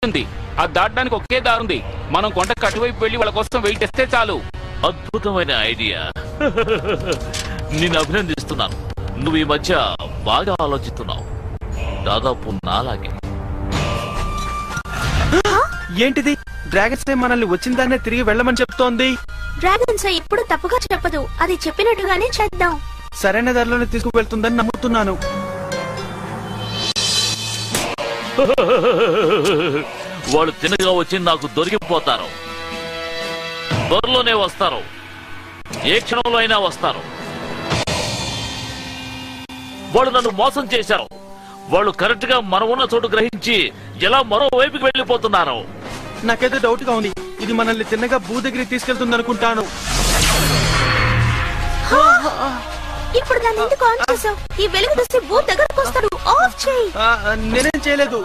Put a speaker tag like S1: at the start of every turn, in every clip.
S1: ఉంది. అది దాటడానికి ఒకే దారుంది. మనం కొండకు అటువైపు వెళ్లి వాళ్ళ కోసం వెయిట్ చేస్తే చాలు.
S2: అద్భుతమైన ఐడియా. నిన్ను అభినందిస్తున్నాను. నువ్వు ఈ మధ్య బాగా ఆలోచిస్తున్నావు, దాదాపు నాలాగే.
S3: ఏంటిది? డ్రాగన్స్ మనల్ని వచ్చిన దాన్నే తిరిగి వెళ్ళమని చెప్తోంది.
S4: డ్రాగన్స్ ఎప్పుడు తప్పుగా చెప్పదు. అది చెప్పినట్టుగానే చేద్దాం.
S3: సరైన దారిలోనే తీసుకువెళ్తుందని నమ్ముతున్నాను.
S2: వాళ్ళు తినగా వచ్చి నాకు దొరికిపోతారు. త్వరలోనే వస్తారు. ఏ క్షణంలో అయినా వస్తారు. వాళ్ళు నన్ను మోసం చేశారు. వాళ్ళు కరెక్ట్ గా మనం ఉన్న చోటు గ్రహించి ఎలా మరోవైపుకి వెళ్లిపోతున్నారు.
S3: నాకేదో డౌట్ గా ఉంది. ఇది మనల్ని తిన్నగా భూ దగ్గరికి తీసుకెళ్తుంది అనుకుంటాను.
S4: ఇప్పుడు దాన్ని ఎందుకు ఆన్ చేసావు? ఈ వెలుగు చూస్తే భూ దగ్గరకు వస్తాడు. ఆఫ్ చేయి.
S3: నేనేం చేయలేదు.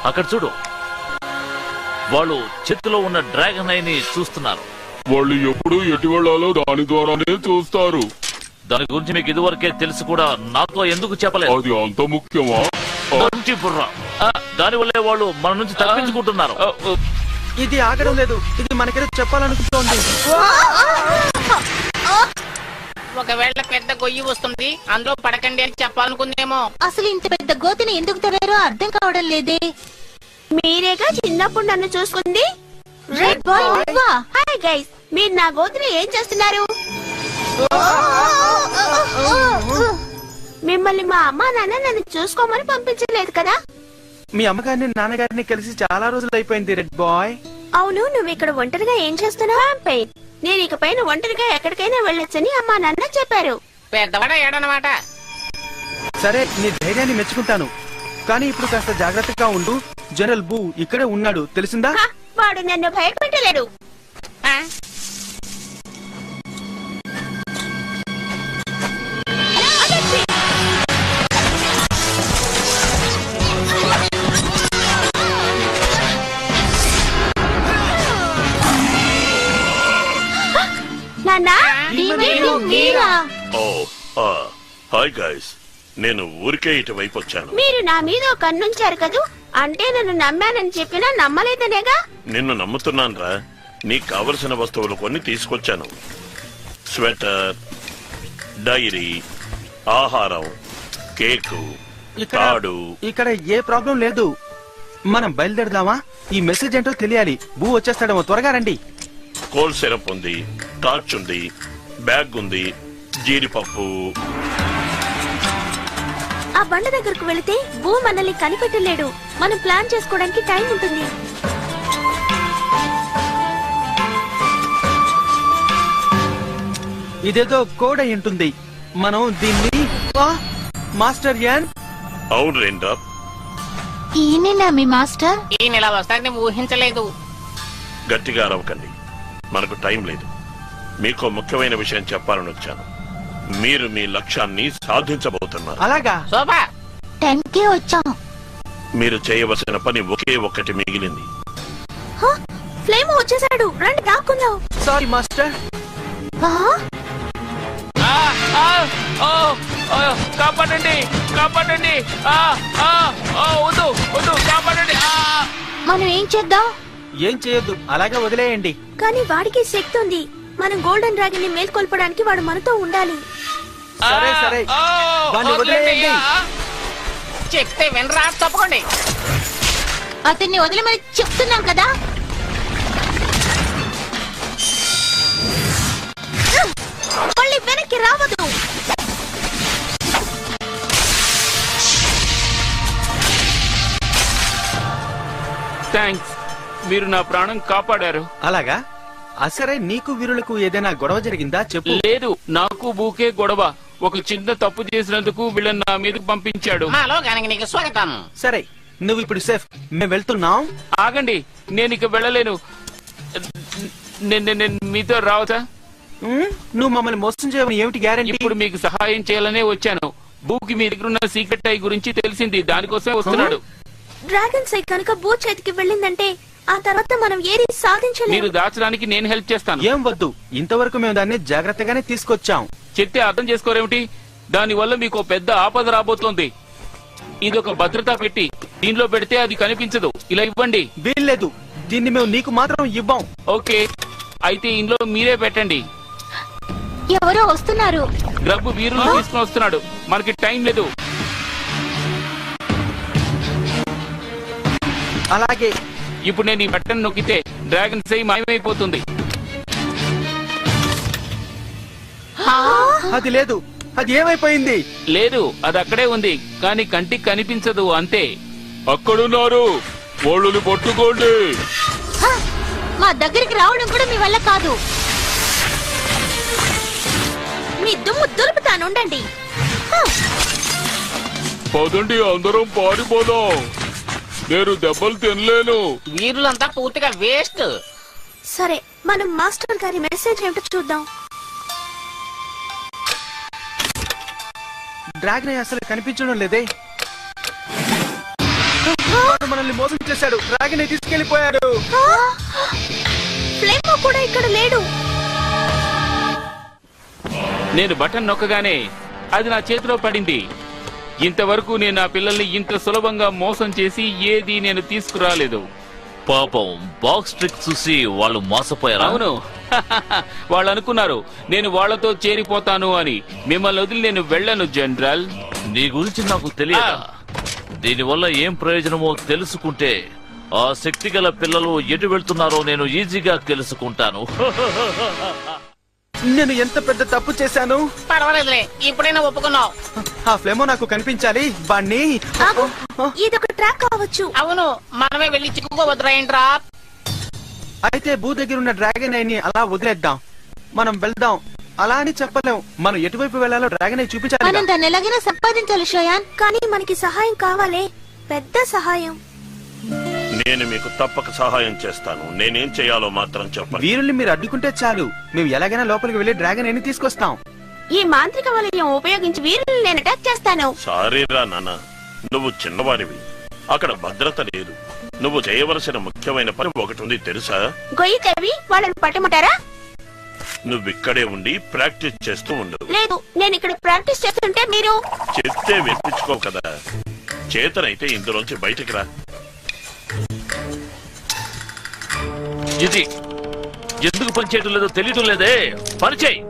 S2: అక్కడ చూడు, వాళ్ళు చేతిలో ఉన్న డ్రాగన్ ఐని చూస్తున్నారు.
S5: వాళ్ళు ఎప్పుడు ఎటు వెళ్లాలో దాని ద్వారానే చూస్తారు.
S2: దాని గురించి మీకు ఇదివరకే తెలుసు కూడా నాతో ఎందుకు చెప్పలేదు?
S5: అది అంత ముఖ్యమా?
S2: దాని వల్లే వాళ్ళు మన నుంచి తప్పించుకుంటున్నారు.
S3: ఇది ఆగడం లేదు. ఇది మనకేదో చెప్పాలనుకుంటోంది.
S6: ఒకవేళ పెద్ద గొయ్యి వస్తుంది, అందులో పడకండి అని చెప్పాలనుకుందేమో.
S7: అసలు ఇంత పెద్ద గోతిని ఎందుకు తవ్వారో అర్థం కావడం లేదే.
S4: మీరేగా చిన్నప్పుడు నన్ను చూసుకుంది.
S7: రెడ్ బాయ్ నువ్వా?
S4: హాయ్ గైస్, మీరు నా గోతిని ఏం చేస్తున్నారు? మిమ్మల్ని మా అమ్మ నాన్న నన్ను చూసుకోమని పంపించలేదు కదా?
S3: మీ అమ్మగారిని నాన్నగారిని కలిసి చాలా రోజులు అయిపోయింది రెడ్ బాయ్.
S4: అవును, నువ్వు ఇక్కడ ఒంటరిగా ఏం చేస్తున్నావు? నేను ఇకపైన ఒంటరిగా ఎక్కడికైనా వెళ్ళొచ్చని అమ్మా నాన్న చెప్పారు.
S6: పెద్దవాడ ఏడనమాట.
S3: సరే, నీ ధైర్యాన్ని మెచ్చుకుంటాను. కానీ ఇప్పుడు కాస్త జాగ్రత్తగా ఉండు. జనరల్ బూ ఇక్కడే ఉన్నాడు, తెలిసిందా?
S4: వాడు నన్ను భయపెట్టలేడు.
S8: హాయ్ గైస్, నేను ఊరికే ఇటువైపు వచ్చాను.
S4: మీరు నా మీద కన్నుంచారు కదూ, అంటే నన్ను నమ్మానని చెప్పినా నమ్మలేదనేగా?
S8: నిన్ను నమ్ముతున్నాను రా. నీకు కావలసిన వస్తువులు కొన్ని తీసుకొచ్చాను. స్వెటర్, డైరీ, ఆహారం, కేకు, తాడు.
S3: ఇక్కడ ఏ ప్రాబ్లం లేదు. మనం బయలుదేరదామా? ఈ మెసేజ్ ఏంటో తెలియాలి. బూ వచ్చేస్తాడేమో, త్వరగా రండి.
S8: కోల్ సిరప్ ఉంది, టార్చ్ ఉంది, బ్యాగ్ ఉంది, జీడిపప్పు.
S4: ఆ బండ దగ్గరకు వెళితే బూ మనల్ని కనిపెట్టలేడు. మనం ప్లాన్ చేసుకోవడానికి టైం ఉంటుంది.
S3: ఇదేదో కోడ్ అయి ఉంటుంది. మనం దీన్ని మాస్టర్ యాన్.
S8: అవును రేండా.
S7: ఈయనేనా మీ మాస్టర్?
S6: ఈ నెల వస్తారని ఊహించలేదు.
S8: గట్టిగా అరవకండి, మనకు టైం లేదు. మీకు ముఖ్యమైన విషయం చెప్పాలని వచ్చాను. మీరు మీ లక్ష్యాన్ని సాధించబోతున్నారు.
S3: అలాగా?
S6: శోభా,
S7: టైంకే వచ్చాం.
S8: మీరు చేయవలసిన పని ఒకే ఒక్కటి మిగిలింది.
S4: ఫ్లేమ్ వచ్చేసాడు, రండి దాక్కుందాం.
S3: Sorry master.
S1: కాపాడండి, కాపాడండి, వద్దు వద్దు, కాపాడండి.
S7: మనం ఏం చేద్దాం?
S3: ఏం చేయొద్దు, అలాగే వదిలేయండి.
S4: కానీ వాడికి శక్తి ఉంది. మనం గోల్డెన్ డ్రాగన్ ని మేల్కొల్పడానికి వాడు మనతో ఉండాలి.
S3: సరే సరే, వాడిని వదిలేయండి.
S6: చెప్తే వినరా, తప్పకండి.
S7: అతన్ని వదిలేమని చెప్తున్నాం కదా.
S4: మళ్ళీ వెనక్కి రావద్దు.
S1: థ్యాంక్స్, మీరు నా ప్రాణం కాపాడారు.
S3: అలాగా? అసరే, నీకు వీరులకు ఏదైనా గొడవ జరిగిందా చెప్పు.
S1: లేదు, నాకు బూకే గొడవ. ఒక చిన్న తప్పు చేసినందుకు వీళ్ళని నా మీదకి పంపించాడు.
S6: మాలో గానికి నీకు స్వాగతం.
S3: సరే, నువ్వు ఇప్పుడు సేఫ్. మేము వెళ్తున్నాం.
S1: ఆగండి, నేను ఇక వెళ్ళలేను. నేను మీతో రావచ్చా?
S3: నువ్వు మమ్మల్ని మోసం చేయమని ఏమిటి గ్యారెంటీ?
S1: ఇప్పుడు మీకు సహాయం చేయాలనే వచ్చాను. బూకి మీ దగ్గర ఉన్న సీక్రెట్ ఐ గురించి తెలిసింది, దానికోసమే వస్తున్నాడు.
S4: డ్రాగన్ సై కనుక బూ చేతికి వెళ్ళిందంటే ఆ తర్వాత మనం ఏది సాధించలేము.
S1: మీరు దాచడానికి నేను హెల్ప్ చేస్తాను.
S3: ఏం వద్దు, ఇంతవరకు మేము దాన్ని జాగ్రత్తగానే తీసుకొచ్చాం.
S1: చెప్తే అర్థం చేసుకోరేమిటి? దాని వల్ల మీకు పెద్ద ఆపద రాబోతోంది. ఇదొక భద్రతా పెట్టి. దీనిలో పెడితే అది కనిపించదు. ఇలా ఇవ్వండి.
S3: వీల్లేదు, దీన్ని మేము నీకు మాత్రం ఇవ్వం.
S1: ఓకే, అయితే ఇందులో మీరే పెట్టండి.
S7: ఎవరో వస్తున్నారు.
S1: గ్రబ్బు వీరులు తీసుకుని వస్తున్నాడు. మనకి టైం లేదు.
S3: అలాగే.
S1: ఇప్పుడు నేను ఈ బటన్ నొక్కితే డ్రాగన్ సై మాయమైపోతుంది.
S3: అది లేదు, అది ఏమైపోయింది?
S1: లేదు, అది అక్కడే ఉంది, కానీ కంటికి కనిపించదు అంతే.
S5: అక్కడున్నారు, వాళ్ళని పట్టుకోండి.
S7: హ! మా దగ్గరికి రావడం కూడా మీ వల్ల కాదు.
S4: మీ దుమ్ము దులుపుతానుండండి.
S5: పదండి, అందరం పారిపోదాం. నేను దెబ్బలు తినలేను.
S6: వీరులంతా పూర్తిగా వేస్ట్.
S4: సరే, మనం మాస్టర్ గారి మెసేజ్ ఏమిటో చూద్దాం.
S3: డ్రాగన్ అసలు కనిపించడం లేదే. వాడు మనల్ని మోసం చేశాడు. డ్రాగన్ తీసుకెళ్లిపోయాడు.
S4: ఫ్లేమో కూడా ఇక్కడ లేడు.
S1: నేను బటన్ నొక్కగానే అది నా చేతిలో పడింది. ఇంతవరకు నేను నా పిల్లల్ని ఇంత సులభంగా మోసం చేసి ఏది నేను తీసుకురాలేదు.
S2: పాపం బాక్స్ ట్రిక్ చూసి వాళ్ళు మోసపోయారా?
S1: అవును, వాళ్ళు అనుకున్నారు నేను వాళ్లతో చేరిపోతాను అని. మిమ్మల్ని వదిలి నేను వెళ్ళను జనరల్.
S2: నీ గురించి నాకు తెలియదా? దీనివల్ల ఏం ప్రయోజనమో తెలుసుకుంటే ఆ శక్తి గల పిల్లలు ఎటు వెళ్తున్నారో నేను ఈజీగా తెలుసుకుంటాను.
S3: నేను ఎంత పెద్ద తప్పు చేశాను.
S6: పర్వాలేదులే, ఇప్పుడైనా ఒప్పుకున్నావు.
S3: ఆ ఫ్లేమో నాకు కనిపించాలి. బాణ్ణి
S4: ఆగు, ఇదొక ట్రాక్ కావచ్చు.
S6: అవును, మనమే వెళ్ళి చిక్కుకోవద్దురా ఏంట్రా.
S3: అయితే భూ దగ్గర ఉన్న డ్రాగన్ ఐ ని అలా వదిలేద్దాం. మనం వెళ్దాం. అలా అని చెప్పలేం. మనం ఎటువైపు వెళ్లాలో డ్రాగన్ ఐ చూపించాలి.
S7: మనం దాన్ని ఎలాగైనా సంపాదించాలి షోయాన్.
S4: కానీ మనకి సహాయం కావాలే, పెద్ద సహాయం.
S8: నేను మీకు తప్పక సహాయం చేస్తాను. నేనేం చేయాలో మాత్రం చెప్పండి.
S3: వీరుల్ని మీరు అడ్డుకుంటే చాలు. మేము ఎలాగైనా లోపలికి వెళ్లి డ్రాగన్ ఐ ని తీసుకొస్తాం.
S4: ఈ మాంత్రిక వలయం ఉపయోగించి వీరుల్ని నేను అటాక్ చేస్తాను.
S8: సారీరా నాన్న, నువ్వు చిన్నవాడివి. అక్కడ భద్రత లేదు. నువ్వు చేయవలసిన ముఖ్యమైన పని ఒకటి ఉంది తెలుసా?
S4: గొయ్యి తవ్వి వాళ్ళని పట్టమంటారా?
S8: నువ్విక్కడే ఉండి ప్రాక్టీస్ చేస్తూ ఉండు.
S4: లేదు, నేను ఇక్కడ ప్రాక్టీస్ చేస్తుంటే మీరు
S8: చెప్తే వినిపించుకో కదా. చేతనైతే ఇందులోంచి బయటికి రా.
S2: ఇది ఎందుకు పనిచేయటం లేదో తెలియటం లేదే. పనిచేయి.